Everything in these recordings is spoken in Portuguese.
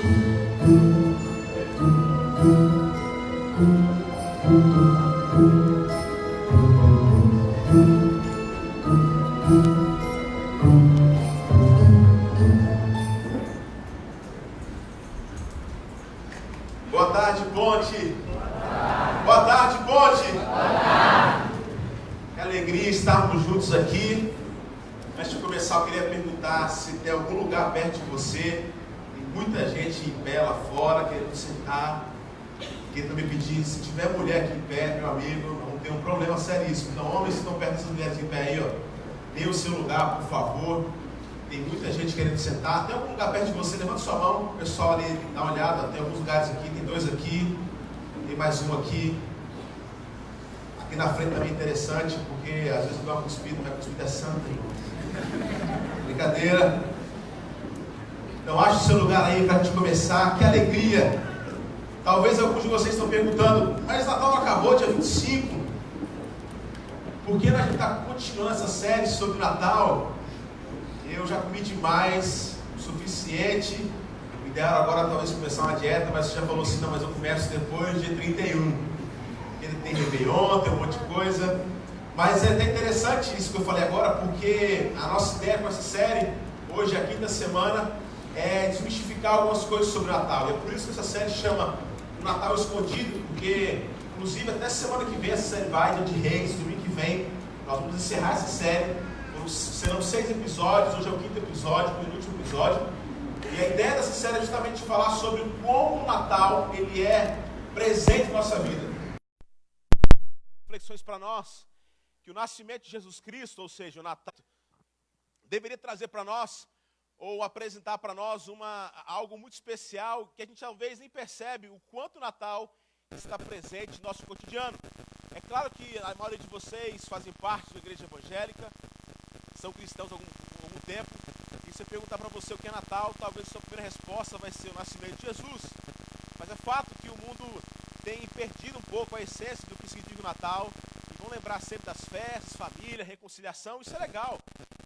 Boa tarde, Ponte. Boa tarde, Ponte. Boa tarde. Que alegria estarmos juntos aqui. Antes de começar, eu queria perguntar se tem algum lugar perto de você. Tem muita gente em pé lá fora, querendo sentar. Quem também pedir, se tiver mulher aqui em pé, meu amigo, não tem um problema seríssimo. Então, homens que estão perto dessas mulheres em pé aí, ó, dê o seu lugar, por favor. Tem muita gente querendo sentar. Tem algum lugar perto de você? Levanta sua mão. O pessoal ali, dá uma olhada. Tem alguns lugares aqui, tem dois aqui. Tem mais um aqui. Aqui na frente também é interessante, porque às vezes eu dou uma cuspida, mas a cuspida é santa, irmãos. Brincadeira. Então ache o seu lugar aí para a gente começar. Que alegria. Talvez alguns de vocês estão perguntando, mas Natal não acabou, dia 25. Por que a gente está continuando essa série sobre Natal? Eu já comi demais, o suficiente. Me deram agora talvez começar uma dieta, mas você já falou assim, não, mas eu começo depois de 31. Ele tem Réveillon, tem um monte de coisa. Mas é até interessante isso que eu falei agora, porque a nossa ideia com essa série, hoje, a quinta semana, é desmistificar algumas coisas sobre o Natal. E é por isso que essa série chama O Natal Escondido, porque, inclusive, até semana que vem essa série vai, dia de Reis, domingo que vem, nós vamos encerrar essa série. Serão 6 episódios, hoje é o 5º episódio, o penúltimo episódio. E a ideia dessa série é justamente falar sobre como o Natal ele é presente na nossa vida. Reflexões para nós, que o nascimento de Jesus Cristo, ou seja, o Natal, deveria trazer para nós, ou apresentar para nós algo muito especial, que a gente talvez nem percebe o quanto o Natal está presente no nosso cotidiano. É claro que a maioria de vocês fazem parte da igreja evangélica, são cristãos há algum tempo, e se eu perguntar para você o que é Natal, talvez a sua primeira resposta vai ser o nascimento de Jesus. Mas é fato que o mundo tem perdido um pouco a essência do que significa o Natal, e vão lembrar sempre das festas, família, reconciliação, isso é legal,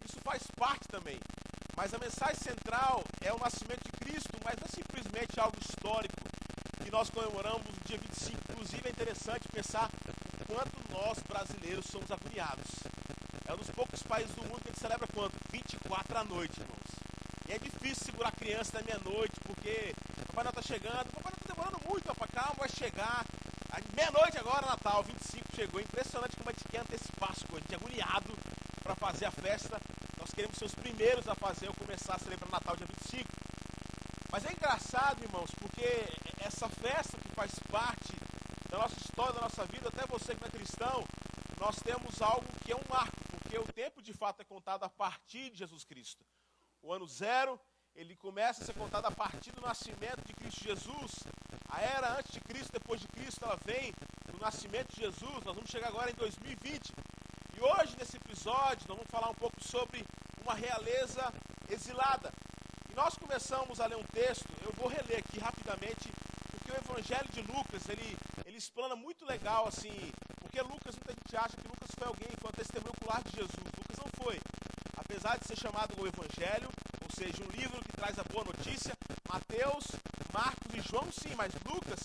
isso faz parte também. Mas a mensagem central é o nascimento de Cristo, mas não é simplesmente algo histórico que nós comemoramos no dia 25. Inclusive é interessante pensar o quanto nós brasileiros somos agoniados. É um dos poucos países do mundo que a gente celebra quanto? 24 à noite, irmãos. E é difícil segurar a criança da meia-noite, porque o Papai Noel está chegando, o Papai Noel está demorando muito, papai, calma, vai chegar. Meia-noite agora, Natal, 25 chegou. Impressionante como a gente quer antecipar as coisas, a gente é agoniado para fazer a festa. Nós queremos ser os primeiros a fazer ou começar a celebrar Natal dia 25. Mas é engraçado, irmãos, porque essa festa que faz parte da nossa história, da nossa vida, até você que não é cristão, nós temos algo que é um marco, porque o tempo de fato é contado a partir de Jesus Cristo. O ano zero, ele começa a ser contado a partir do nascimento de Cristo Jesus. A era antes de Cristo, depois de Cristo, ela vem do nascimento de Jesus. Nós vamos chegar agora em 2020. E hoje, nesse episódio, nós vamos falar um pouco sobre uma realeza exilada. E nós começamos a ler um texto, eu vou reler aqui rapidamente, porque o Evangelho de Lucas, ele explana muito legal, assim, porque Lucas, muita gente acha que Lucas foi um testemunho ocular de Jesus. Lucas não foi. Apesar de ser chamado o Evangelho, ou seja, um livro que traz a boa notícia, Mateus, Marcos e João sim, mas Lucas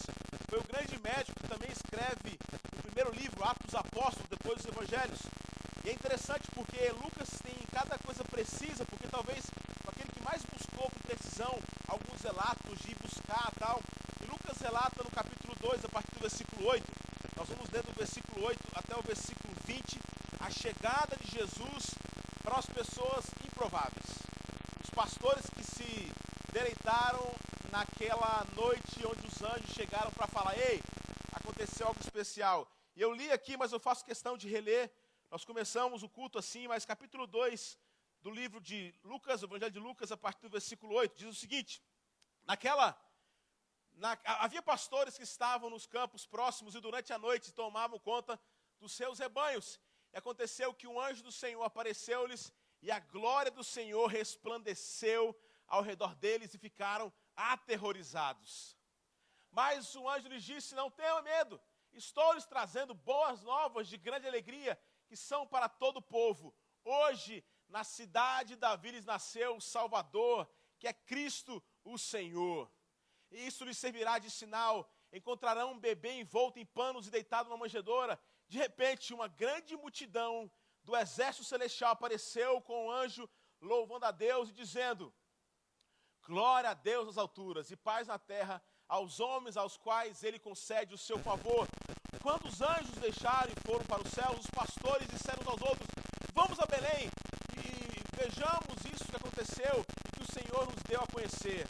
foi o grande médico que também escreve o primeiro livro, Atos dos Apóstolos, depois dos Evangelhos. E é interessante porque Lucas tem cada coisa precisa, porque talvez aquele que mais buscou com precisão alguns relatos de buscar tal. E Lucas relata no capítulo 2, a partir do versículo 8, nós vamos ler do versículo 8 até o versículo 20, a chegada de Jesus para as pessoas improváveis. Os pastores que se deleitaram naquela noite onde os anjos chegaram para falar, ei, aconteceu algo especial. E eu li aqui, mas eu faço questão de reler. Nós começamos o culto assim, mas capítulo 2 do livro de Lucas, o Evangelho de Lucas, a partir do versículo 8, diz o seguinte, havia pastores que estavam nos campos próximos e durante a noite tomavam conta dos seus rebanhos. E aconteceu que um anjo do Senhor apareceu-lhes e a glória do Senhor resplandeceu ao redor deles e ficaram aterrorizados. Mas o anjo lhes disse, não tenham medo, estou lhes trazendo boas novas de grande alegria, que são para todo o povo. Hoje, na cidade de Davi lhes nasceu o Salvador, que é Cristo o Senhor. e isso lhes servirá de sinal. Encontrarão um bebê envolto em panos e deitado numa manjedoura. De repente, uma grande multidão do exército celestial apareceu com um anjo louvando a Deus e dizendo: glória a Deus nas alturas e paz na terra aos homens aos quais ele concede o seu favor. Quando os anjos deixaram e foram para o céu, os pastores disseram uns aos outros: vamos a Belém e vejamos isso que aconteceu e que o Senhor nos deu a conhecer.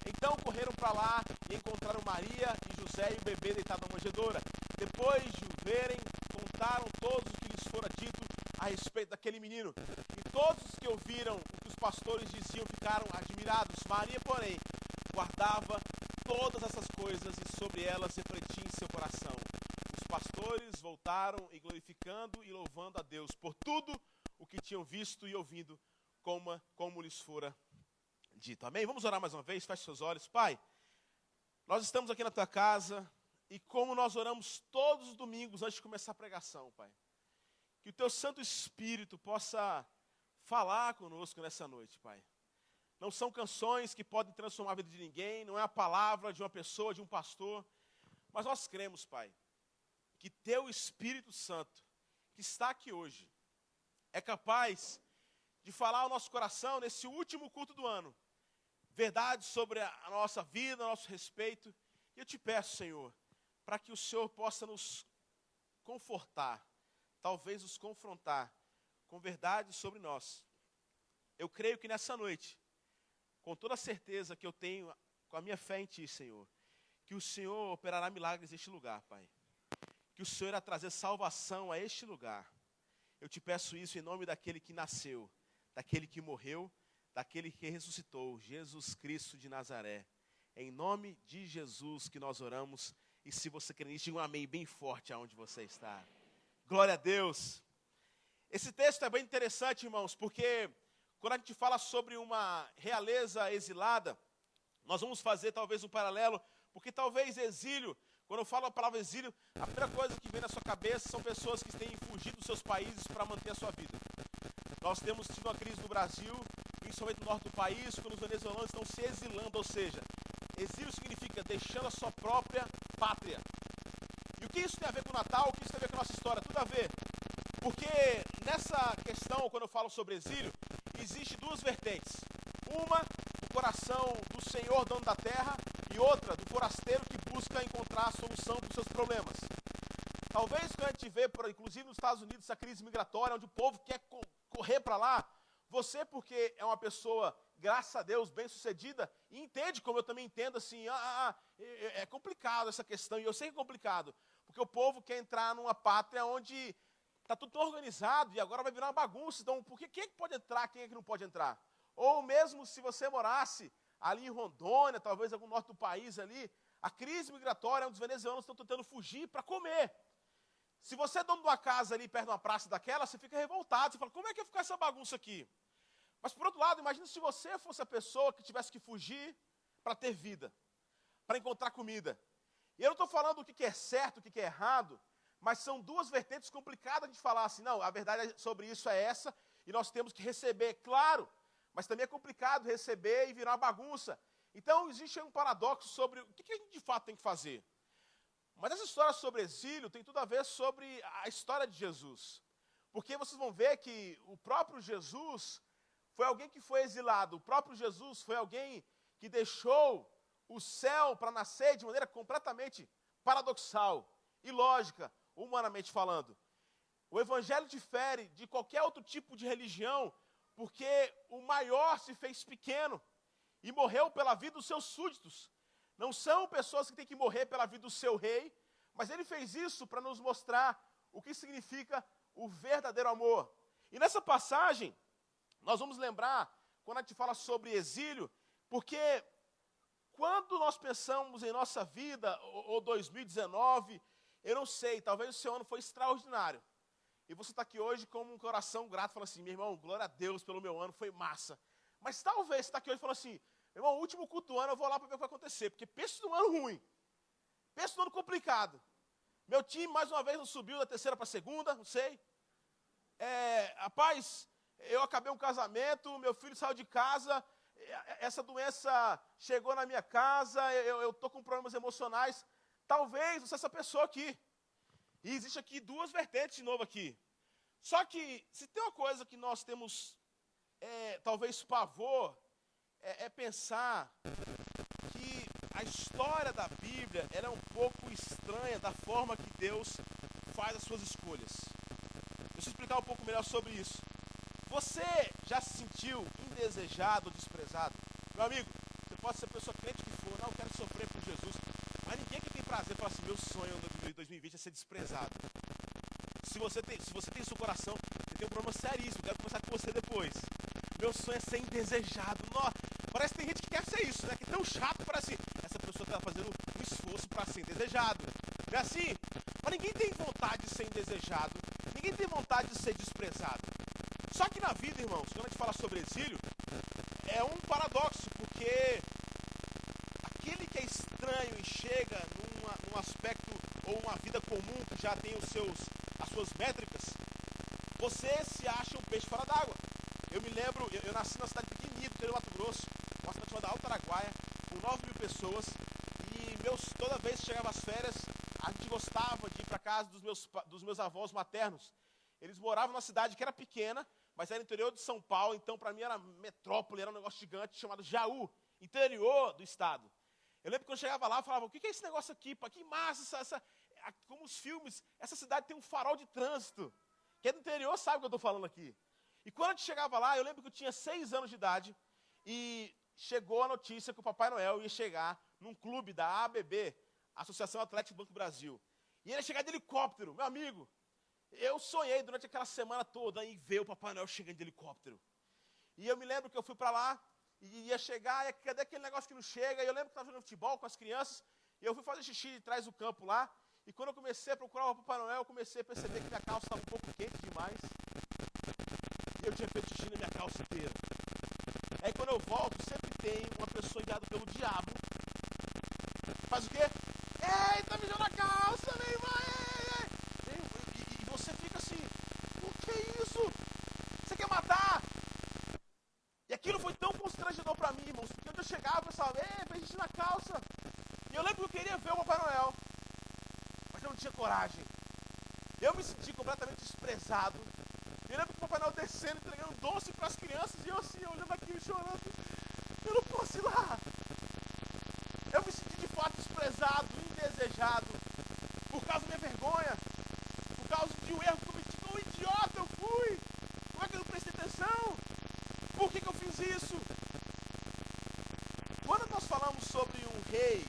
Então correram para lá e encontraram Maria e José e o bebê deitado na manjedoura. Depois de o verem, contaram todos o que lhes fora dito a respeito daquele menino. E todos os que ouviram o que os pastores diziam ficaram admirados. Maria, porém, guardava todas essas coisas e sobre elas refletia em seu coração. Os pastores voltaram e glorificando e louvando a Deus por tudo o que tinham visto e ouvido, como lhes fora dito. Amém? Vamos orar mais uma vez, feche seus olhos. Pai, nós estamos aqui na tua casa e como nós oramos todos os domingos antes de começar a pregação, Pai, que o teu Santo Espírito possa falar conosco nessa noite, Pai. Não são canções que podem transformar a vida de ninguém, não é a palavra de uma pessoa, de um pastor, mas nós cremos, Pai, que teu Espírito Santo, que está aqui hoje, é capaz de falar ao nosso coração nesse último culto do ano, verdades sobre a nossa vida, nosso respeito. E eu te peço, Senhor, para que o Senhor possa nos confortar, talvez nos confrontar com verdades sobre nós. Eu creio que nessa noite, com toda a certeza que eu tenho, com a minha fé em Ti, Senhor, que o Senhor operará milagres neste lugar, Pai. Que o Senhor irá trazer salvação a este lugar. Eu te peço isso em nome daquele que nasceu, daquele que morreu, daquele que ressuscitou, Jesus Cristo de Nazaré. É em nome de Jesus que nós oramos. E se você crê nisso, diga um amém bem forte aonde você está. Glória a Deus. Esse texto é bem interessante, irmãos, porque quando a gente fala sobre uma realeza exilada, nós vamos fazer talvez um paralelo, porque talvez exílio, quando eu falo a palavra exílio, a primeira coisa que vem na sua cabeça são pessoas que têm fugido dos seus países para manter a sua vida. Nós temos tido uma crise no Brasil, principalmente no norte do país, quando os venezuelanos estão se exilando, ou seja, exílio significa deixando a sua própria pátria. E o que isso tem a ver com o Natal, o que isso tem a ver com a nossa história? Tudo a ver. Porque nessa questão, quando eu falo sobre exílio, existe duas vertentes. Uma, do coração do Senhor, dono da terra, e outra, do forasteiro que busca encontrar a solução para os seus problemas. Talvez quando a gente vê, inclusive nos Estados Unidos, essa crise migratória, onde o povo quer correr para lá, você, porque é uma pessoa, graças a Deus, bem-sucedida, e entende, como eu também entendo, assim, é complicado essa questão, e eu sei que é complicado, porque o povo quer entrar numa pátria onde está tudo tão organizado, e agora vai virar uma bagunça, então, por quem é que pode entrar, quem é que não pode entrar? Ou mesmo se você morasse ali em Rondônia, talvez algum norte do país ali, a crise migratória, onde os venezuelanos estão tentando fugir para comer. Se você é dono de uma casa ali perto de uma praça daquela, você fica revoltado, você fala, como é que vai ficar essa bagunça aqui? Mas por outro lado, imagina se você fosse a pessoa que tivesse que fugir para ter vida, para encontrar comida. E eu não estou falando o que é certo, o que é errado, mas são duas vertentes complicadas de falar assim, não, a verdade sobre isso é essa, e nós temos que receber, claro, mas também é complicado receber e virar uma bagunça. Então existe um paradoxo sobre o que a gente de fato tem que fazer. Mas essa história sobre exílio tem tudo a ver sobre a história de Jesus. Porque vocês vão ver que o próprio Jesus foi alguém que foi exilado. O próprio Jesus foi alguém que deixou o céu para nascer de maneira completamente paradoxal, ilógica, humanamente falando. O evangelho difere de qualquer outro tipo de religião, porque o maior se fez pequeno e morreu pela vida dos seus súditos. Não são pessoas que têm que morrer pela vida do seu rei, mas ele fez isso para nos mostrar o que significa o verdadeiro amor. E nessa passagem, nós vamos lembrar, quando a gente fala sobre exílio, porque quando nós pensamos em nossa vida, ou 2019, eu não sei, talvez o seu ano foi extraordinário. E você está aqui hoje com um coração grato, falando assim, meu irmão, glória a Deus pelo meu ano, foi massa. Mas talvez você está aqui hoje falando assim, meu irmão, o último culto do ano eu vou lá para ver o que vai acontecer, porque pensa num ano ruim, pensa num ano complicado. Meu time, mais uma vez, não subiu da terceira para a segunda, não sei. Rapaz, eu acabei um casamento, meu filho saiu de casa, essa doença chegou na minha casa, eu estou com problemas emocionais. Talvez você é essa pessoa aqui. E existe aqui duas vertentes de novo aqui. Só que, se tem uma coisa que nós temos, talvez pavor, é pensar que a história da Bíblia ela é um pouco estranha da forma que Deus faz as suas escolhas. Deixa eu explicar um pouco melhor sobre isso. Você já se sentiu indesejado ou desprezado? Meu amigo, você pode ser a pessoa crente que for, não, eu quero sofrer por Jesus. Mas ninguém aqui tem prazer falar assim, meu sonho em 2020 é ser desprezado. Se você tem isso no coração, você tem um problema seríssimo, quero conversar com você depois. Meu sonho é ser indesejado. Nossa, parece que tem gente que quer ser isso, né? Que é tão chato, parece essa pessoa está fazendo um esforço para ser indesejado. Não é assim? Mas ninguém tem vontade de ser indesejado, ninguém tem vontade de ser desprezado. Só que na vida, irmãos, quando a gente fala sobre exílio, é um paradoxo, porque aquele que é estranho e chega num aspecto ou uma vida comum que já tem as suas métricas, você se acha um peixe fora d'água. Eu me lembro, eu nasci numa cidade pequenininha, no Mato Grosso, uma cidade chamada Alto Araguaia, com 9.000 pessoas, e toda vez que chegava as férias, a gente gostava de ir para casa dos meus avós maternos. Eles moravam numa cidade que era pequena, mas era interior de São Paulo, então para mim era metrópole, era um negócio gigante chamado Jaú, interior do estado. Eu lembro que quando eu chegava lá, eu falava, o que é esse negócio aqui? Pá? Que massa, como os filmes, essa cidade tem um farol de trânsito. Quem é do interior sabe o que eu estou falando aqui. E quando a gente chegava lá, eu lembro que eu tinha 6 anos de idade, e chegou a notícia que o Papai Noel ia chegar num clube da ABB, Associação Atlética do Banco do Brasil. E ele ia chegar de helicóptero, meu amigo. Eu sonhei durante aquela semana toda em ver o Papai Noel chegando de helicóptero. E eu me lembro que eu fui para lá, e ia chegar, e cadê aquele negócio que não chega? E eu lembro que estava jogando futebol com as crianças, e eu fui fazer xixi atrás do campo lá, e quando eu comecei a procurar o Papai Noel, eu comecei a perceber que minha calça estava um pouco quente demais. E eu tinha feito xixi na minha calça inteira. Aí quando eu volto, sempre tem uma pessoa guiada pelo diabo. Faz o quê? Ei, tá mijando a calça, meu irmão! E você fica assim, o que é isso? Você quer matar? E aquilo foi tão constrangedor pra mim, irmãos, porque quando eu chegava, eu pensava, fez xixi na calça. E eu lembro que eu queria ver o Papai Noel, mas eu não tinha coragem. Eu me senti completamente desprezado. Eu lembro que o Papai Noel descendo, entregando doce para as crianças, e eu assim, olhando aquilo, chorando. Eu não posso ir lá. Eu me senti de fato desprezado, indesejado, por causa da minha vergonha, por causa de um erro que eu cometi. Como idiota eu fui. Como é que eu não prestei atenção? Por que eu fiz isso? Quando nós falamos sobre um rei,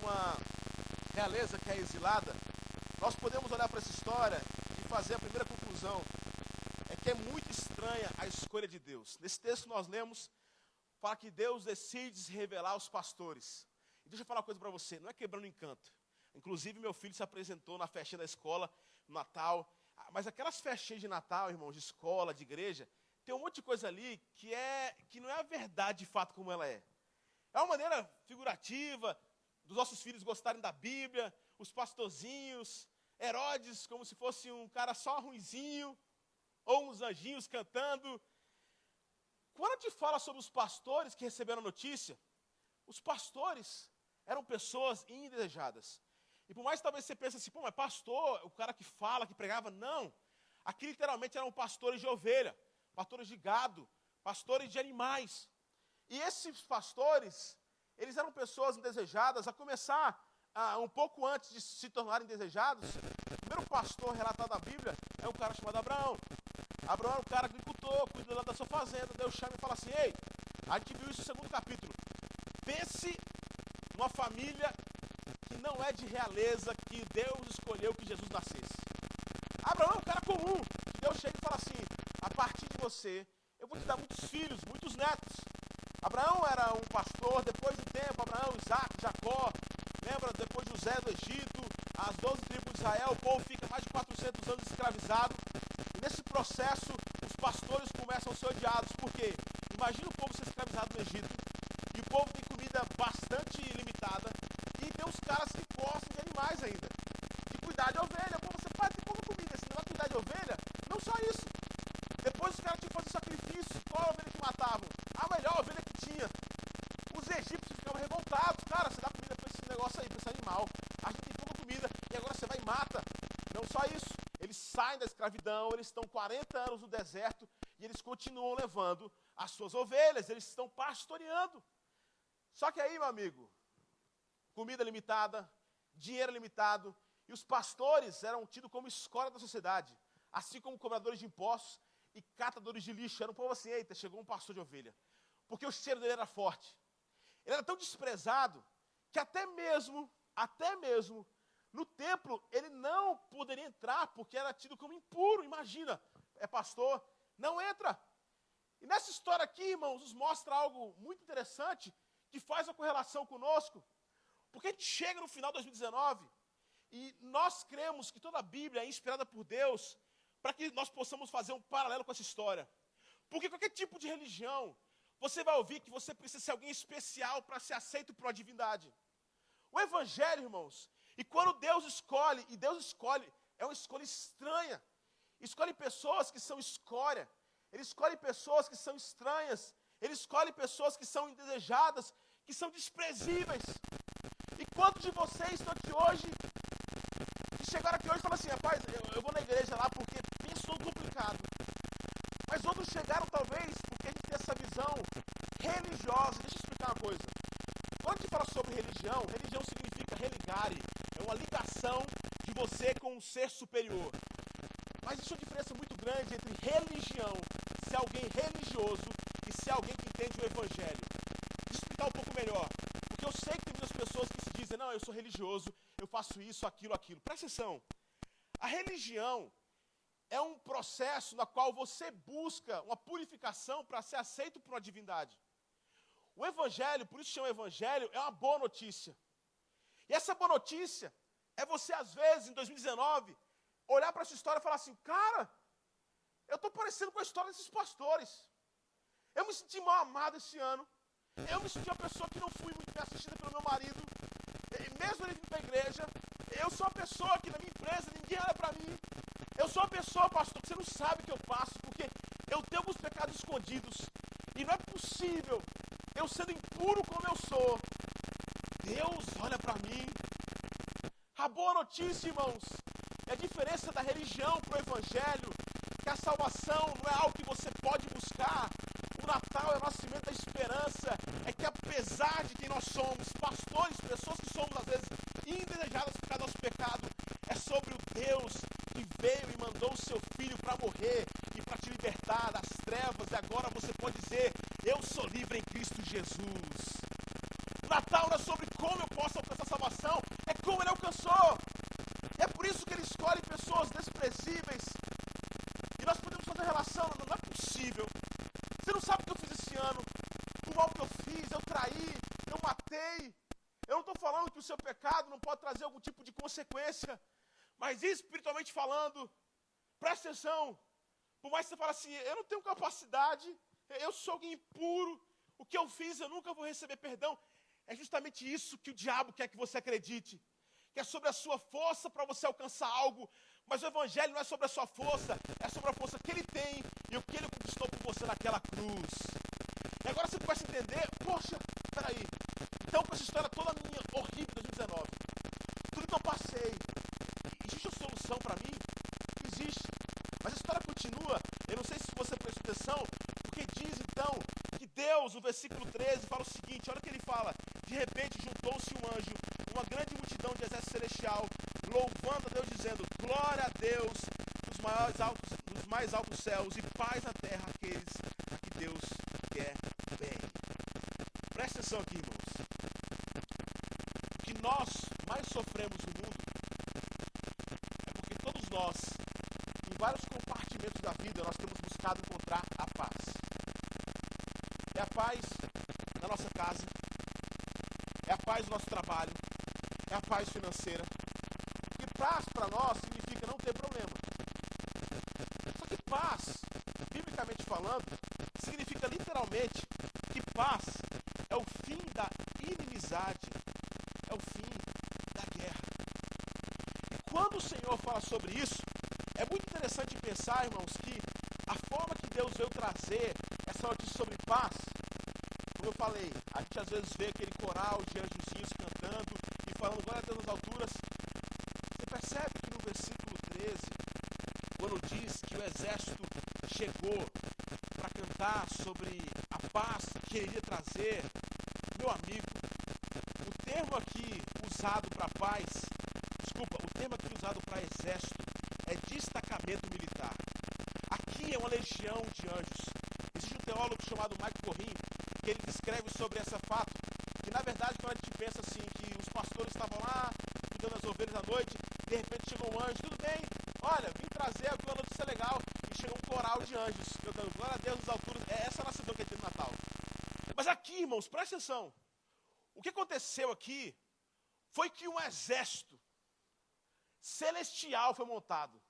uma realeza que é exilada, nós podemos olhar para essa história e fazer a primeira conclusão. É que é muito estranha a escolha de Deus. Nesse texto que nós lemos, fala que Deus decide se revelar aos pastores. E deixa eu falar uma coisa para você, não é quebrando encanto. Inclusive, meu filho se apresentou na festinha da escola, no Natal. Mas aquelas festinhas de Natal, irmãos, de escola, de igreja, tem um monte de coisa ali que não é a verdade de fato como ela é. É uma maneira figurativa dos nossos filhos gostarem da Bíblia, os pastorzinhos, Herodes como se fosse um cara só ruinzinho, ou uns anjinhos cantando. Quando a gente fala sobre os pastores que receberam a notícia, os pastores eram pessoas indesejadas. E por mais que talvez você pense assim, mas pastor, o cara que fala, que pregava, não. Aqui literalmente eram pastores de ovelha, pastores de gado, pastores de animais. E esses pastores, eles eram pessoas indesejadas, a começar um pouco antes de se tornarem desejados. O primeiro pastor relatado na Bíblia é um cara chamado Abraão. Abraão é um cara agricultor, cuida lá da sua fazenda. Deus chama e fala assim, ei, a gente viu isso no 2º capítulo. Pense numa família que não é de realeza, que Deus escolheu que Jesus nascesse. Abraão é um cara comum, que Deus chega e fala assim, a partir de você, eu vou te dar muitos filhos, muitos netos. Abraão era um pastor, depois do tempo, Abraão, Isaac, Jacó, lembra, depois José do Egito, as 12 tribos de Israel, o povo fica mais de 400 anos escravizado. E nesse processo, os pastores começam a ser odiados. Por quê? Imagina o povo ser escravizado no Egito, e o povo tem comida bastante limitada, e tem uns caras que gostam de animais ainda, de cuidar de ovelha. Pô, você pode ter pouca comida, você não vai cuidar de ovelha? Não só isso. Depois os caras tinham que fazer sacrifício. Qual a ovelha que matava? escravidão, eles estão 40 anos no deserto e eles continuam levando as suas ovelhas, eles estão pastoreando. Só que aí, meu amigo, comida limitada, dinheiro limitado, e os pastores eram tidos como escória da sociedade, assim como cobradores de impostos e catadores de lixo. Era um povo assim, eita, chegou um pastor de ovelha, porque o cheiro dele era forte. Ele era tão desprezado que até mesmo no templo ele não poderia entrar, porque era tido como impuro. Imagina, é pastor, não entra. E nessa história aqui, irmãos, nos mostra algo muito interessante, que faz uma correlação conosco, porque a gente chega no final de 2019, e nós cremos que toda a Bíblia é inspirada por Deus, para que nós possamos fazer um paralelo com essa história. Porque qualquer tipo de religião, você vai ouvir que você precisa ser alguém especial para ser aceito por uma divindade. O Evangelho, irmãos, e quando Deus escolhe, e Deus escolhe, é uma escolha estranha, escolhe pessoas que são escória, Ele escolhe pessoas que são estranhas, Ele escolhe pessoas que são indesejadas, que são desprezíveis. E quantos de vocês estão aqui hoje, que chegaram aqui hoje e falaram assim, rapaz, eu vou na igreja lá porque pensou complicado. Mas outros chegaram talvez porque a gente tem essa visão religiosa. Deixa eu explicar uma coisa. Quando a gente fala sobre religião, religião significa religare, é uma ligação de você com um ser superior. Mas existe uma diferença muito grande entre religião, ser alguém religioso, e ser alguém que entende o Evangelho. Deixa eu explicar um pouco melhor. Porque eu sei que tem muitas pessoas que se dizem, não, eu sou religioso, eu faço isso, aquilo. Presta atenção. A religião é um processo na qual você busca uma purificação para ser aceito por uma divindade. O Evangelho, por isso chama Evangelho, é uma boa notícia. E essa boa notícia é você, às vezes, em 2019, olhar para essa história e falar assim, cara, eu estou parecendo com a história desses pastores. Eu me senti mal amado esse ano. Eu me senti uma pessoa que não fui muito bem assistida pelo meu marido. E mesmo ele vindo para a igreja, eu sou uma pessoa que na minha empresa ninguém olha para mim. Eu sou uma pessoa, pastor, que você não sabe o que eu passo, porque eu tenho alguns pecados escondidos. E não é possível, eu sendo impuro como eu sou, Deus olha para mim. A boa notícia, irmãos, é a diferença da religião para o Evangelho, que a salvação não é algo que você pode buscar. O Natal é o nascimento da esperança, é que apesar de quem nós somos, pastores, pessoas que somos às vezes indesejadas por causa do nosso pecado, é sobre o Deus que veio e mandou o seu Filho para morrer e para te libertar das trevas, e agora você pode dizer, eu sou livre em Cristo Jesus. O Natal não é sobre como eu posso alcançar a salvação, é como Ele alcançou. É por isso que Ele escolhe pessoas desprezíveis. E nós podemos fazer relação, não é possível. Você não sabe o que eu fiz esse ano, o mal que eu fiz, eu traí, eu matei. Eu não estou falando que o seu pecado não pode trazer algum tipo de consequência, mas espiritualmente falando, presta atenção, por mais que você fale assim, eu não tenho capacidade, eu sou alguém impuro, o que eu fiz eu nunca vou receber perdão, é justamente isso que o diabo quer que você acredite, que é sobre a sua força para você alcançar algo, mas o Evangelho não é sobre a sua força, é sobre a força que Ele tem e o que Ele conquistou por você naquela cruz. E agora você começa a entender, poxa, peraí, então com essa história toda minha horrível de 2019, tudo que eu passei, existe uma solução para mim? Existe, mas a história continua, eu não sei se você prestou atenção, porque diz então, que Deus, no versículo 13, fala o seguinte, olha o que ele fala, de repente juntou-se um anjo, uma grande multidão de exército celestial, louvando a Deus, dizendo, glória a Deus nos mais altos céus e paz na terra àqueles a que Deus quer bem. Presta atenção aqui, irmãos. O que nós mais sofremos no mundo é porque todos nós, em vários compartimentos da vida, nós temos buscado encontrar a paz. É a paz na nossa casa, é a paz no nosso trabalho, é a paz financeira. Porque paz para nós significa não ter problema. Só que paz, biblicamente falando, significa literalmente que paz é o fim da inimizade, é o fim da guerra. E quando o Senhor fala sobre isso, é muito interessante pensar, irmãos, que a forma que Deus veio trazer essa notícia sobre paz, como eu falei, a gente às vezes vê aquele coral de anjozinhos cantando e falando glória a Deus nas alturas. Você percebe que no versículo 13, quando diz chegou para cantar sobre a paz que ele iria trazer, meu amigo, o termo aqui usado para paz, o termo aqui usado para exército é destacamento militar. Aqui é uma legião de anjos. Existe um teólogo chamado Mike Corrin, que ele descreve sobre esse fato, que na verdade quando a gente pensa assim, que os pastores estavam lá, cuidando das ovelhas à noite, de repente chegou um anjo, tudo bem, olha, vim trazer aqui uma notícia legal, e chegou um coral de anjos, cantando glória a Deus nas alturas, é essa a nossa visão que a gente tem no Natal. Mas aqui, irmãos, presta atenção, o que aconteceu aqui foi que um exército celestial foi montado.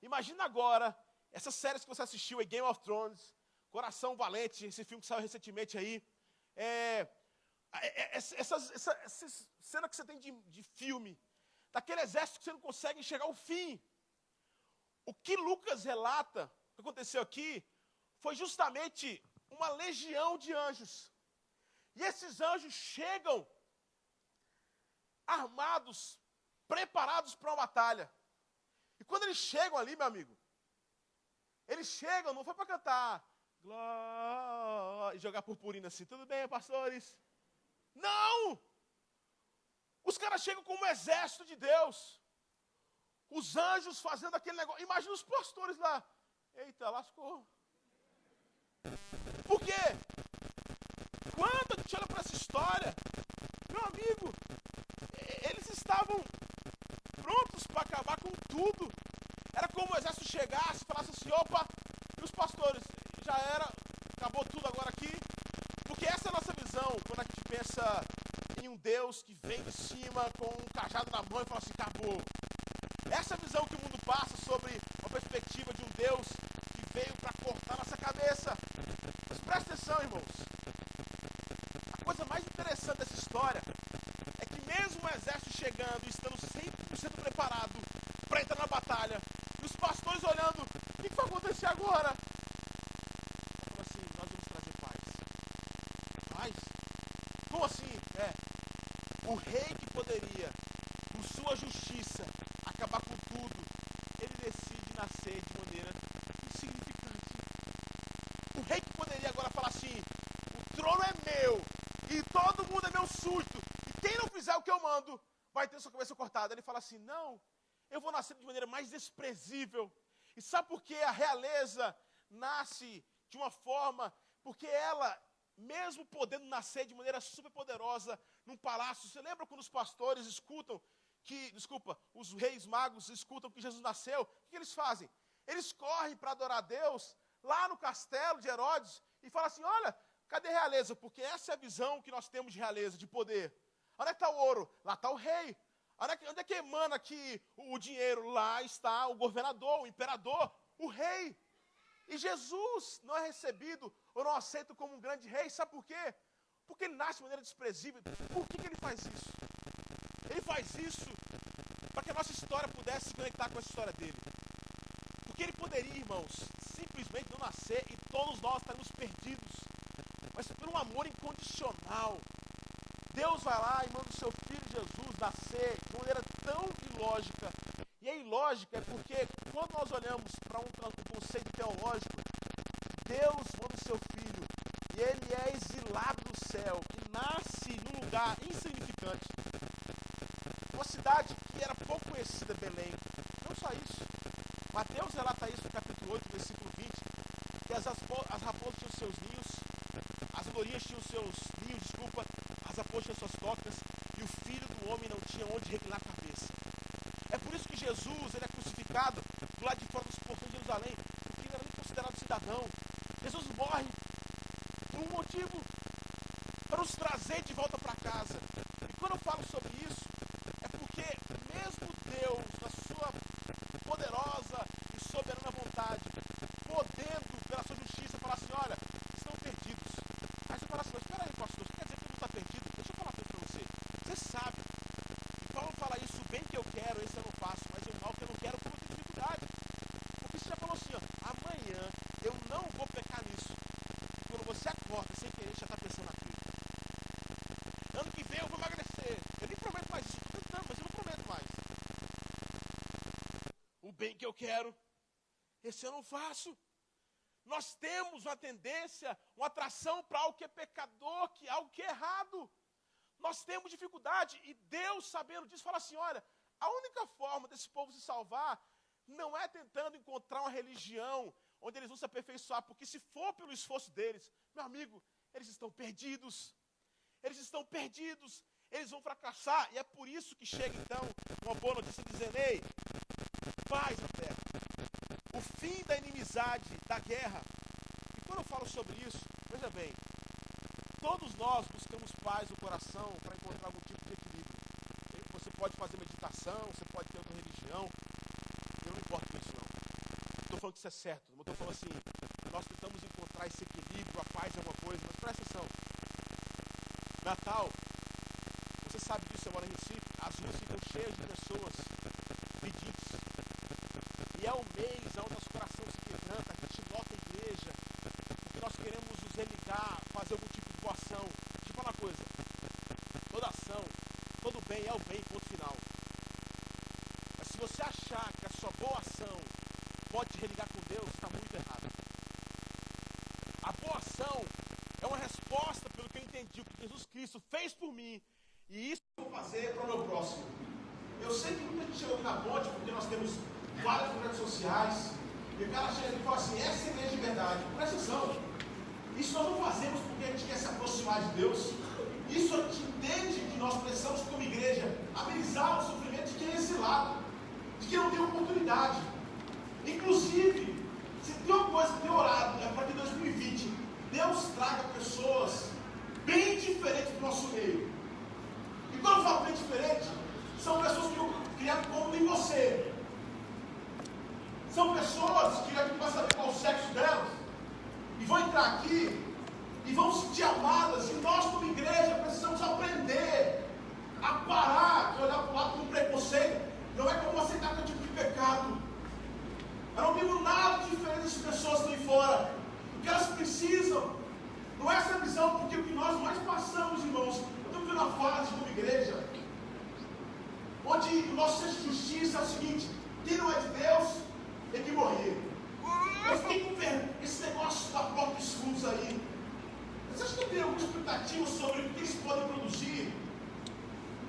Imagina agora, essas séries que você assistiu, Game of Thrones, Coração Valente, esse filme que saiu recentemente aí, essa cena que você tem de filme, daquele exército que você não consegue enxergar o fim. O que Lucas relata, o que aconteceu aqui, foi justamente uma legião de anjos. E esses anjos chegam armados, preparados para uma batalha. E quando eles chegam ali, meu amigo, eles chegam, não foi para cantar glória e jogar purpurina assim, tudo bem, pastores? Não! Os caras chegam como um exército de Deus. Os anjos fazendo aquele negócio. Imagina os pastores lá. Eita, lascou. Por quê? Quando a gente olha para essa história, meu amigo, eles estavam prontos para acabar com tudo. Era como o exército chegasse e falasse assim, opa, e os pastores, já era, acabou tudo agora aqui. Porque essa é a nossa visão, quando a gente pensa em um Deus que vem de cima com um cajado na mão e fala assim, acabou. Essa é a visão que o mundo passa sobre a perspectiva de um Deus que veio para cortar nossa cabeça. Mas presta atenção, irmãos. A coisa mais interessante dessa história é que mesmo o exército chegando e estando 100% preparado para entrar na batalha, e os pastores olhando, o que vai acontecer agora? Como assim? Nós vamos trazer paz. Paz? Como assim? O rei que poderia, por sua justiça, acabar com tudo, ele decide nascer de maneira insignificante. O rei que poderia agora falar assim, o trono é meu, e todo mundo é meu súdito, e quem não fizer o que eu mando, vai ter sua cabeça cortada. Ele fala assim, não, eu vou nascer de maneira mais desprezível. E sabe por que a realeza nasce de uma forma, porque ela, mesmo podendo nascer de maneira super poderosa num palácio, você lembra quando os pastores escutam os reis magos escutam que Jesus nasceu, o que eles fazem? Eles correm para adorar a Deus lá no castelo de Herodes e falam assim, olha, cadê a realeza? Porque essa é a visão que nós temos de realeza, de poder. Onde é que está o ouro? Lá está o rei. Onde é que emana aqui o dinheiro? Lá está o governador, o imperador, o rei. E Jesus não é recebido ou não aceito como um grande rei, sabe por quê? Porque ele nasce de maneira desprezível. Por que ele faz isso? Ele faz isso para que a nossa história pudesse se conectar com essa história dele. Porque ele poderia, irmãos, simplesmente não nascer e todos nós estarmos perdidos. Mas por um amor incondicional, Deus vai lá e manda o seu filho Jesus nascer de maneira tão ilógica. E a ilógica é porque quando nós olhamos para um conceito teológico, Deus manda o seu filho e ele é exilado do céu e nasce num lugar insignificante. Uma cidade que era pouco conhecida, Belém. Não só isso. Mateus relata isso no capítulo 8, versículo 20, que as raposas tinham seus ninhos, as andorinhas tinham seus ninhos, as raposas tinham suas tocas, e o filho do homem não tinha onde reclinar a cabeça. É por isso que Jesus ele é crucificado do lado de fora dos portões de Jerusalém, porque ele era nem considerado cidadão. Jesus morre por um motivo, para nos trazer de volta para casa. E quando eu falo sobre isso, é porque mesmo Deus, na sua poderosa e soberana vontade, podendo, pela sua justiça, falar assim, olha, estão perdidos. Aí você fala assim, mas espera aí, pastor, você quer dizer que não está perdido? Deixa eu falar uma coisa para você. Você sabe. E Paulo fala isso, o bem que eu quero, esse eu não faço, mas o mal que eu não quero, por muita dificuldade. Porque você já falou assim, ó, amanhã eu não vou pecar nisso. E quando você acorda, sem querer, já está pensando naquilo. Ano que vem eu vou emagrecer. Eu nem prometo mais isso, estou tentando, mas eu não prometo mais. O bem que eu quero, esse eu não faço. Nós temos uma tendência, uma atração para algo que é pecador, algo que é errado. Nós temos dificuldade, e Deus, sabendo disso, fala assim, olha, a única forma desse povo se salvar não é tentando encontrar uma religião onde eles vão se aperfeiçoar, porque se for pelo esforço deles, meu amigo, eles estão perdidos. Eles estão perdidos, eles vão fracassar, e é por isso que chega então uma boa notícia dizendo, ei, paz na terra, o fim da inimizade, da guerra. E quando eu falo sobre isso, veja bem, todos nós buscamos paz no coração para encontrar algum tipo de equilíbrio. Você pode fazer meditação, você pode ter outra religião, eu não importo com isso não. Não estou falando que isso é certo, não estou falando assim, nós tentamos encontrar esse equilíbrio, a paz é uma coisa, mas presta atenção. Natal, você sabe disso, eu moro em Recife, as ruas ficam cheias de pessoas pedintes. E é o mês onde nosso coração se quebranta, a gente lota a igreja, porque nós queremos nos religar, fazer algum tipo de boa ação. Deixa eu falar uma coisa, toda ação, todo bem é o bem, ponto final. Mas se você achar que a sua boa ação pode te religar com Deus, está muito errado. A boa ação é uma resposta pelo que eu entendi, o que Jesus Cristo fez por mim, e isso eu vou fazer para o meu próximo. Eu sei que muita gente chegou aqui na ponte, porque nós temos vários projetos sociais, e o cara chega e fala assim, essa é a igreja de verdade. Presta atenção, isso nós não fazemos porque a gente quer se aproximar de Deus, isso a gente entende que nós precisamos como igreja amenizar o sofrimento de quem é exilado, de quem não tem oportunidade. Inclusive, se tem uma coisa que tem orado, é para que em 2020 Deus traga pessoas bem diferentes do nosso meio. E quando eu falo bem diferente, são pessoas que eu criado como em você. São pessoas que a gente vai saber qual o sexo delas, e vão entrar aqui, e vão se sentir amadas, e nós como igreja precisamos aprender a parar de olhar para o lado com preconceito. Não é como aceitar qualquer tipo de pecado. Eu não tenho nada diferente das pessoas que estão aí fora. O que elas precisam não é essa visão, porque o que nós mais passamos, irmãos, eu estou vivendo uma fase como igreja, onde o nosso senso de justiça é o seguinte, quem não é de Deus tem que morrer. Eu fiquei com esse negócio da porta dos fundos aí. Vocês acham que tem alguma expectativa sobre o que eles podem produzir?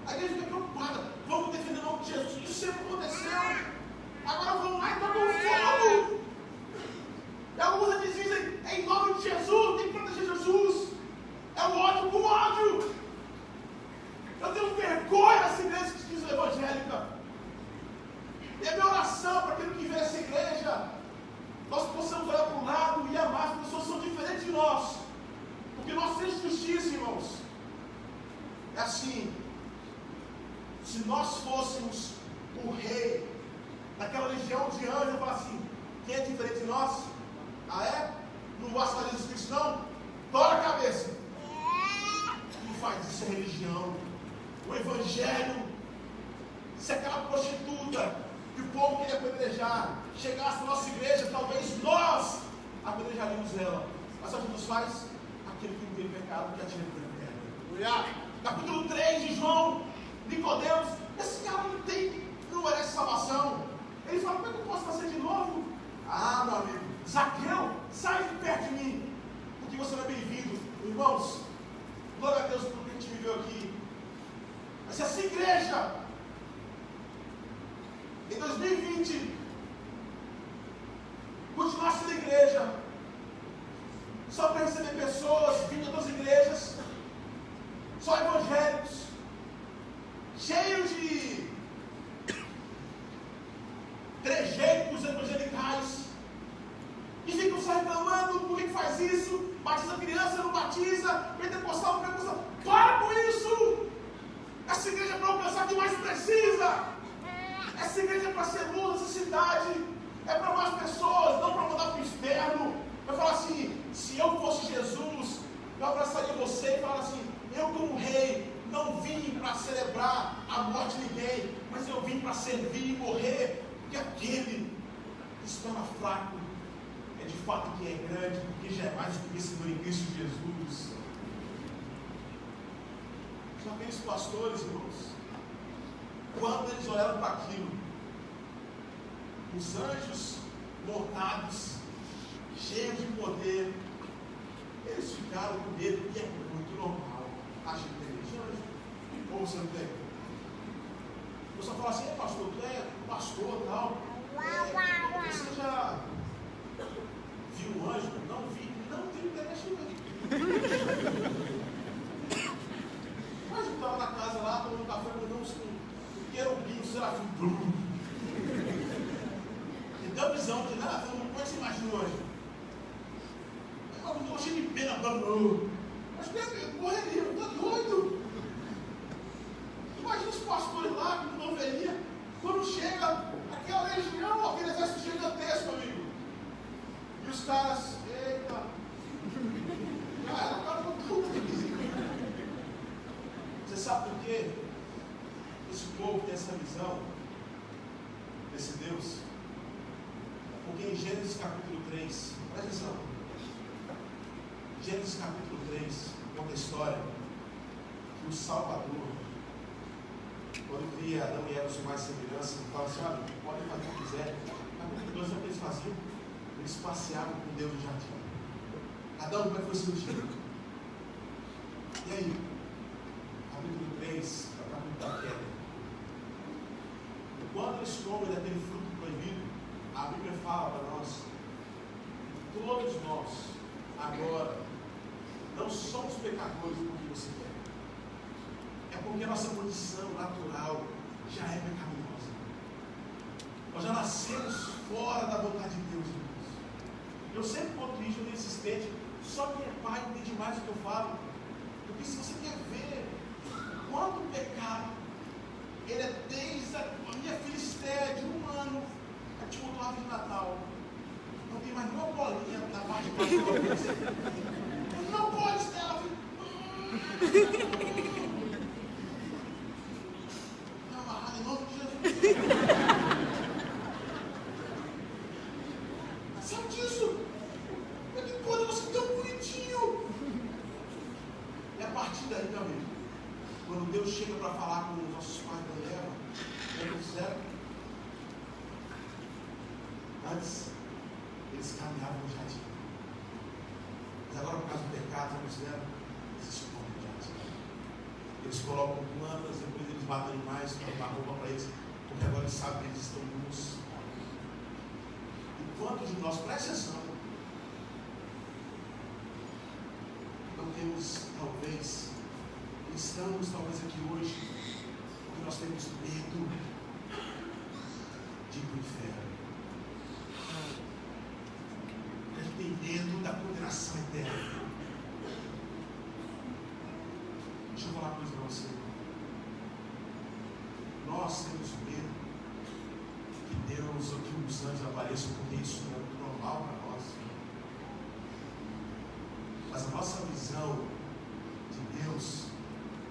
A igreja fica preocupada, vamos defender o nome de Jesus, isso sempre aconteceu. Agora vamos lá e tocam fogo. E alguns eles dizem, é em nome de Jesus, tem que proteger Jesus. É o ódio com ódio. Eu tenho vergonha dessa igreja que se diz evangélica. E a minha oração para aquele que vê essa igreja, nós possamos olhar para o lado e amar as pessoas que são diferentes de nós. Porque nós temos justiça, irmãos. É assim, se nós fôssemos o rei daquela legião de anjos, eu falo assim, quem é diferente de nós? Ah é? Não gosta de Jesus Cristo não? Tora a cabeça. Não faz isso, é religião. O evangelho, se aquela prostituta que o povo queria apedrejar chegasse na nossa igreja, talvez nós apedrejaríamos ela. Mas sabe o que Jesus faz? Aquele que não tem pecado, que atira por terra. Capítulo 3 de João, Nicodemos, esse cara não merece salvação. Ele fala, como é que eu posso nascer de novo? Ah, meu amigo, Zaqueu, sai de perto de mim, porque você não é bem-vindo. Irmãos, glória a Deus por que a gente viveu aqui. Mas se essa igreja, em 2020, continuar sendo igreja, só para receber pessoas vindo das igrejas, só evangélicos, cheios de trejeitos evangelicais, e ficam se reclamando, por que faz isso? Batiza criança, não batiza, pentecostal, não pentecostal. Para com isso! Essa igreja é para alcançar quem mais precisa. Essa igreja é para ser luz dessa cidade, é para mais pessoas, não para mandar para o inferno. Eu falo assim, se eu fosse Jesus, eu abraçaria você e falaria assim, eu como rei, não vim para celebrar a morte de ninguém, mas eu vim para servir e morrer, porque aquele que se torna fraco é de fato quem é grande, porque já é mais do que vencedor em Cristo Jesus. Já aqueles pastores, irmãos, quando eles olharam para aquilo, os anjos montados, cheios de poder. Eles ficaram com medo, e é muito normal. A gente tem religiões. Ou você não tem? Eu só falo assim, pastor, tu é pastor e tal. Você já viu um anjo? Não vi. Não tem interesse em Mas eu estava na casa lá, tomando café, mandou um querubim, um serafim. E deu a visão de nada, como é que você imagina hoje? Eu estou cheio de pena, mas eu morreria, eu estou doido. Imagina os pastores lá, com uma ovelhinha, quando chega aquela legião, aquele exército gigantesco, amigo. E os caras, eita, cara, o cara não tudo. Você sabe por quê? Esse povo tem essa visão desse Deus? Porque em Gênesis capítulo 3, presta atenção. Gênesis capítulo 3 conta a história que o Salvador, quando cria Adão e Eva com mais semelhança, fala assim: olha, podem fazer o que quiser. Capítulo 2 é o que eles faziam? Eles passeavam com Deus no jardim. Adão, como é que foi seu dia? E aí? Capítulo 3 é o capítulo da queda. Quando eles comem daquele fruto proibido, a Bíblia fala para nós que todos nós, agora, não somos pecadores porque você quer. É porque a nossa condição natural já é pecaminosa. Nós já nascemos fora da vontade de Deus. Eu sempre conto isso, eu insistente. Só quem é pai entende mais o que eu falo. Porque se você quer ver quanto pecado, ele é desde a minha filha Esté, de 1 ano, a gente montou a árvore de Natal. Não tem mais nenhuma bolinha na parte de Natal. Não pode, Esté. Não, amarrado em nome de Jesus. Sabe disso? Mas que coisa, você tão bonitinho. E a partir daí, meu amigo, quando Deus chega para falar com os nossos pais da Eva, o que eles fizeram? Antes, eles caminhavam no jardim. Mas agora, por causa do pecado, eles fizeram? Eles escondem no jardim. Eles colocam plantas, depois eles matam animais, colocam a roupa para eles, porque agora eles sabem que eles estão nus. E quantos de nós, presta atenção, não temos, talvez, estamos talvez aqui hoje, porque nós temos medo de ir para o inferno. A gente tem medo da condenação eterna. Deixa eu falar uma coisa para você. Nós temos medo que Deus ou que os anjos apareçam, porque isso não é muito normal para nós. Mas a nossa visão de Deus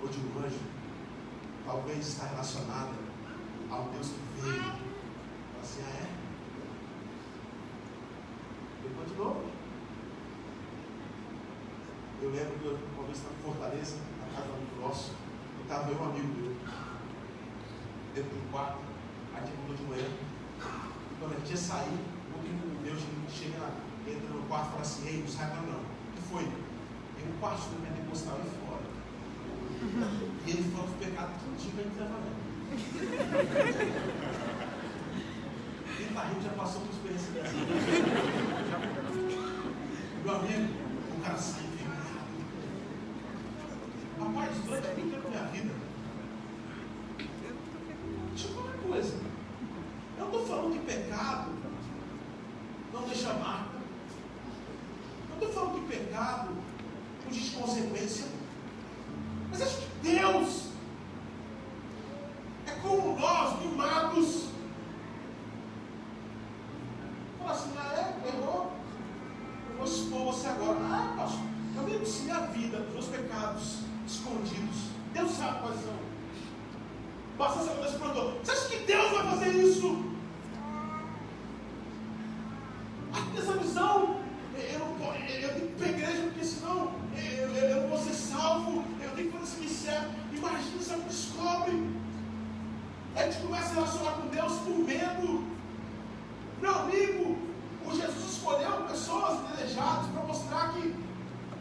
ou de um anjo talvez está relacionada ao Deus que veio. Assim, é? Depois de novo. Eu lembro que uma vez estava em Fortaleza, na casa do amigo nosso, e estava eu um amigo meu, dentro do quarto, a gente mudou de manhã, e quando a gente ia sair, o amigo meu chega, entra no quarto e fala assim: ei, não sai não. O que foi? E o pastor pentecostal aí fora. E ele falou que o pecado tudinho para ele trabalhar. Quem está rindo já passou por experiência dessa. Meu amigo, o cara sai envergonhado. Rapaz, durante muito tempo da minha vida, deixa eu falar uma coisa. Eu não estou falando que pecado não deixa marca. Eu não estou falando que pecado não diz consequência. Mas acho que Deus é como nós, mimados. Fala assim: ah, errou? Eu vou expor você agora. Ah, pastor, eu lembro se minha vida, os meus pecados escondidos, Deus sabe quais são. Basta essa coisa esplendor. Você acha que Deus vai fazer isso? Essa visão, eu tenho que ir para a igreja, porque senão eu não vou ser salvo, eu tenho que fazer isso certo. Imagina se eu descobre. A gente começa a relacionar com Deus por medo. Meu amigo, o Jesus escolheu pessoas desejadas para mostrar que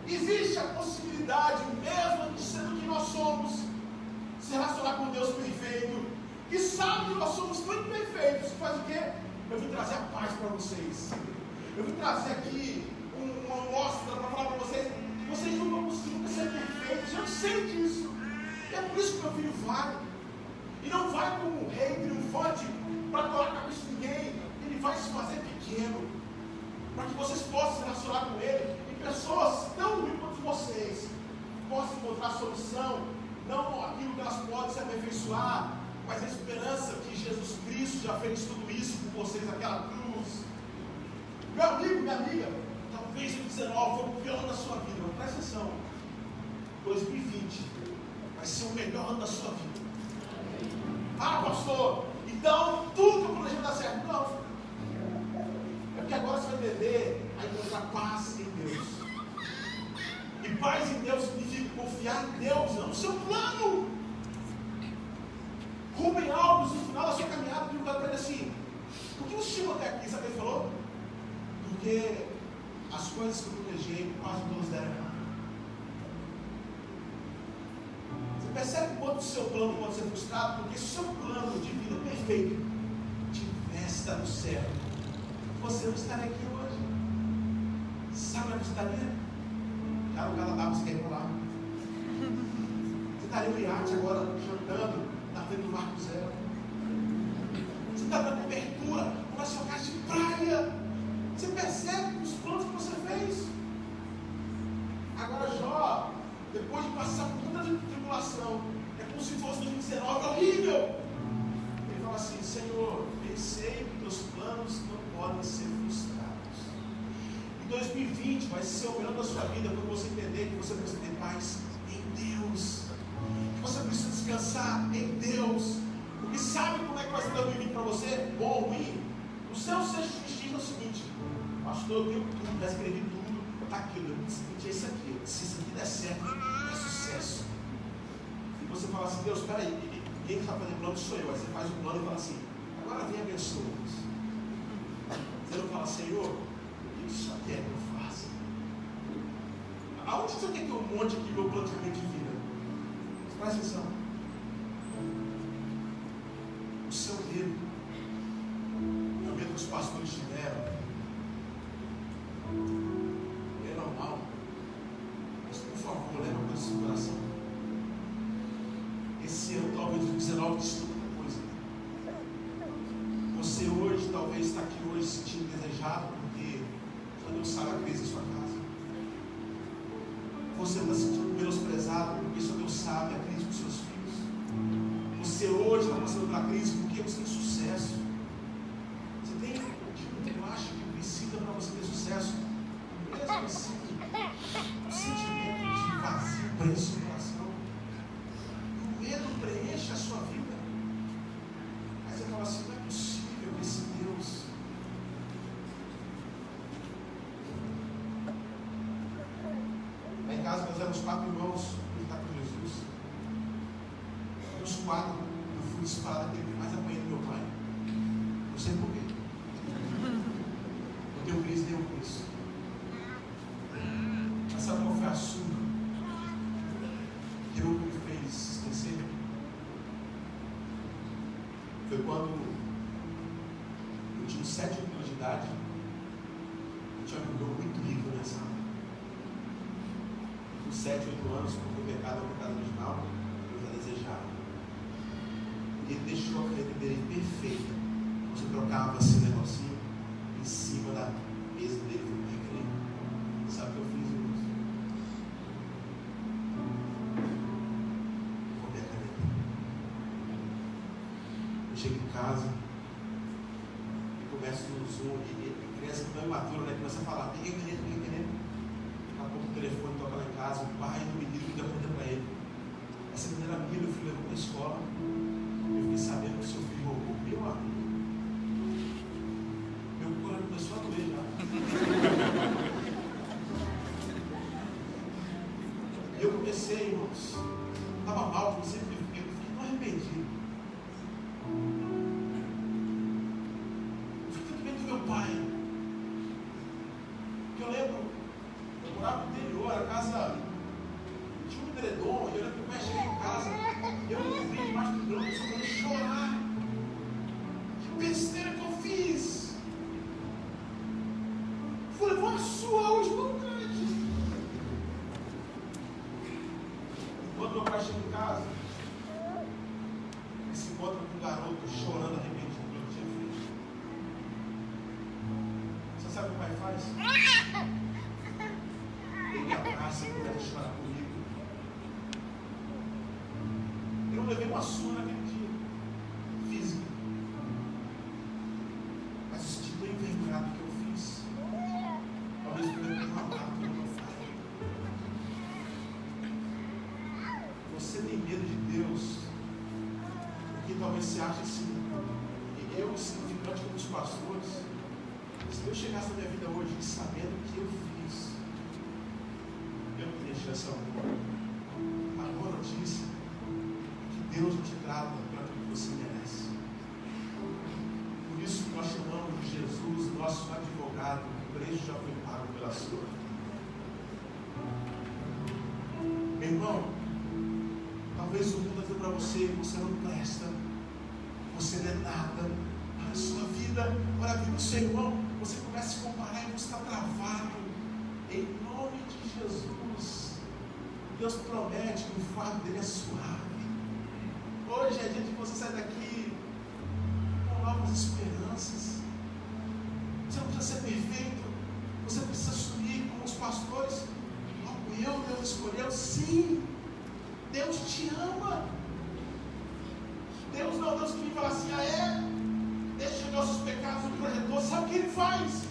existe a possibilidade, mesmo de sendo quem nós somos, se relacionar com Deus perfeito, que sabe que nós somos tão imperfeitos, que faz o quê? Eu vim trazer a paz para vocês. Eu vim trazer aqui uma amostra para falar para vocês que vocês não vão conseguir ser perfeitos. Eu sei disso. E é por isso que meu filho vai. E não vai como um rei triunfante para colar a cabeça de ninguém. Ele vai se fazer pequeno, para que vocês possam se relacionar com ele. E pessoas tão ruins quanto vocês possam encontrar solução, não aquilo que elas podem se aperfeiçoar, mas a esperança que Jesus Cristo já fez tudo isso por vocês naquela cruz. Meu amigo, minha amiga, talvez o 19 foi o pior ano da sua vida, mas presta atenção, 2020 vai ser o melhor ano da sua vida. Ah, pastor, então tudo que eu planejei dar certo. Não, é porque agora você vai entender a encontrar paz em Deus. E paz em Deus significa confiar em Deus, não no seu plano. Rubem Alves, no final da sua caminhada, perguntou para ele assim: por que você chegou até aqui? Sabe o que ele falou? Porque as coisas que eu planejei, quase todas deram errado. Você percebe quanto o seu plano pode ser frustrado? Porque se o seu plano de vida perfeito tivesse dado certo, você não estaria aqui hoje. Sabe onde você estaria? Já no Canadá, você quer ir para lá. Você estaria no iate agora, jantando na frente do Marco Zero. Você está na cobertura, na sua casa de praia. Você percebe os planos que você fez. Agora Jó, depois de passar por tanta tribulação, é como se fosse 2019, horrível. Ele fala assim: Senhor, pensei que teus planos não podem ser frustrados. Em 2020 vai ser o melhor da sua vida quando você entender que você precisa ter paz em Deus, que você precisa descansar em Deus. Porque sabe como é que vai ser 2020 para você? Bom ou ruim? O seu sexto destino é o seguinte: pastor, eu tenho tudo, já escrevi tudo, está aqui, eu senti isso aqui. Se isso aqui der certo, é sucesso. E você fala assim: Deus, espera aí, quem está fazendo plano sou eu. Aí você faz o plano e fala assim: agora vem abençoa-nos. Você não fala: Senhor, o que só quer que eu faça? Aonde você quer que eu monte aqui meu planejamento de vida? Presta atenção. O seu medo, o medo que os pastores tiveram, é normal. Mas por favor, leva a coisa no coração. Esse ano, talvez o 19 disse tanta coisa. Você hoje, talvez está aqui hoje se sentindo desejado, porque só Deus sabe a crise da sua casa. Você está se sentindo menosprezado, porque só Deus sabe a crise dos seus filhos. Você hoje está passando pela crise porque você tem sucesso. Você tem o que eu acho que precisa para você ter sucesso. Mesmo assim, um sentimento de vazio preenche o seu coração. O medo preenche a sua vida. Aí você fala assim: não é possível que esse Deus. Lá em casa nós éramos 4 irmãos que está com Jesus. Dos 4, eu fui disparado aquele que mais apanhei do meu pai. Não sei porquê. Eu tenho crise, tenho isso. Mas sabe qual foi a sua? Que me fez esquecer? Foi quando eu tinha 7 anos de idade. Eu tinha um amigo muito rico nessa área. Com 7, 8 anos, quando o pecado é o pecado original, eu já desejava. Ele deixou a caneta dele perfeita. Você trocava esse negocinho em cima da mesa dele. Sabe o que eu fiz, irmãos? Roubei a caneta. Eu chego em casa e começo no Zoom. E criança não é imatura, né? Começa a falar: peguei a caneta, peguei a caneta. Daqui a pouco o telefone toca lá em casa. O pai do menino liga a caneta para ele. Essa caneta era minha, meu filho levou para a escola. Eu fiquei sabendo que o seu filho roubou. Meu amigo, meu coração começou a doer já. E eu comecei, irmãos, estava mal, comecei a fiquei tão arrependido. Eu fiquei tanto medo do meu pai. garoto chorando arrependido pelo que tinha feito. Você sabe o que o pai faz? Ele me abraça e começa a chorar comigo. Eu levei uma surra naquele dia, física. Mas o sentido envergonhado que eu fiz, talvez eu tenha amado pelo meu pai. Você tem medo de Deus, porque talvez você ache assim, eu, insignificante como os pastores, se eu chegasse na minha vida hoje sabendo o que eu fiz, eu não teria chance alguma. A boa notícia é que Deus não te trata para aquilo que você merece. Por isso que nós chamamos de Jesus, nosso advogado, o preço já foi pago pela sua. Meu irmão, talvez o mundo diga para você, você não presta, você não é nada. Olha a sua vida, olha a vida do seu irmão. Você começa a se comparar e você está travado. Em nome de Jesus, Deus promete que o fardo dele é suave. Hoje é dia de você sair daqui com novas esperanças. Você não precisa ser perfeito. Você precisa assumir como os pastores. Logo Deus escolheu. Sim, Deus te ama. Deus não é o Deus que me fala assim, deixa os nossos pecados no projetor. Sabe o que ele faz?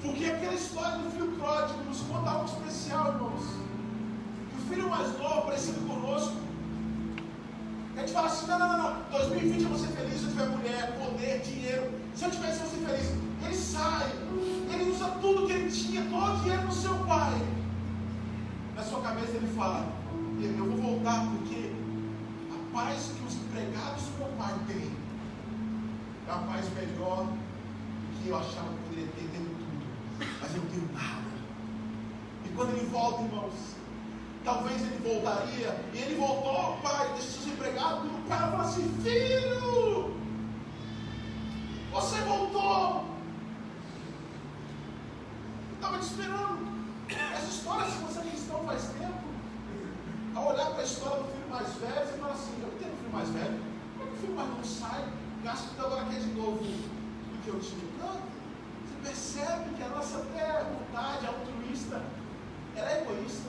Porque aquela história do filho pródigo nos conta algo especial, irmãos. Que o filho mais novo, parecido conosco, a gente fala assim, não, 2020 eu vou ser feliz se eu tiver mulher, poder, dinheiro. Se eu tivesse, eu vou ser feliz. Ele sai, ele usa tudo que ele tinha, todo o dinheiro do seu pai. Na sua cabeça ele fala, eu vou voltar porque a paz que os empregados do meu pai têm é a paz melhor do que eu achava que poderia ter, tendo tudo. Mas eu não tenho nada. E quando ele volta, irmãos, talvez ele voltaria, e ele voltou, pai, deixa seus empregados, e o pai fala assim, filho, você voltou. Eu estava te esperando. Essa história, se você é cristão faz tempo, ao olhar para a história do filho mais velho, você fala assim, eu tenho um filho mais velho, como é que o filho mais novo sai? Acho que agora quer de novo do que eu tinha. Não, você percebe que a nossa até vontade altruísta, ela é egoísta.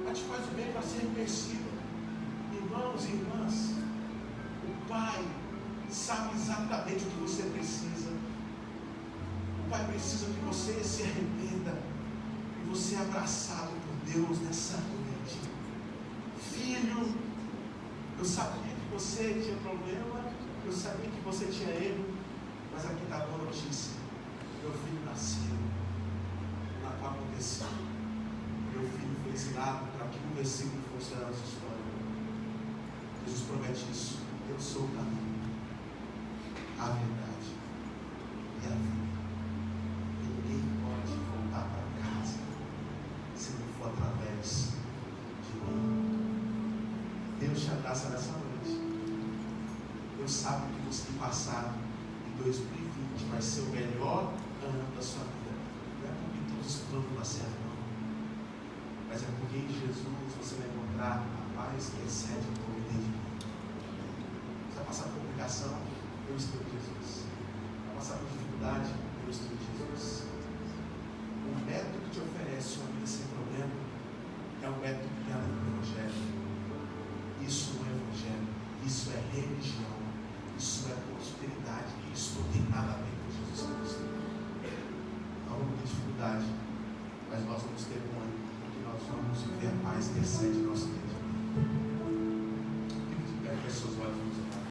Ela te faz o bem para ser reconhecida. Irmãos e irmãs, o Pai sabe exatamente o que você precisa. O Pai precisa que você se arrependa e você é abraçado por Deus nessa noite. Filho, eu sabia que você tinha problema, eu sabia que você tinha erro, mas aqui está a boa notícia. Meu filho nasceu, Natal aconteceu. Meu filho foi ensinado para que um versículo fosse a nossa história. Jesus promete isso. Eu sou o caminho, a verdade e a vida. Ninguém pode voltar para casa se não for através de mim. Deus te abraça nessa noite. Deus sabe que você tem passado em 2020 vai ser o melhor ano da sua vida. Não é porque todos os planos vão dar certo, não. Mas é porque em Jesus você vai encontrar a paz que excede todo o entendimento. Você vai passar por complicação, eu estou em Jesus. Vai passar por dificuldade, eu estou em Jesus. O método que te oferece uma vida sem problema é o método que tem a ver com o Evangelho. Isso não é Evangelho, isso é religião. Isso é prosperidade, isso não tem nada a ver com Jesus Cristo. Não vamos ter dificuldade, mas nós vamos ter um ano, porque nós vamos viver a paz que excede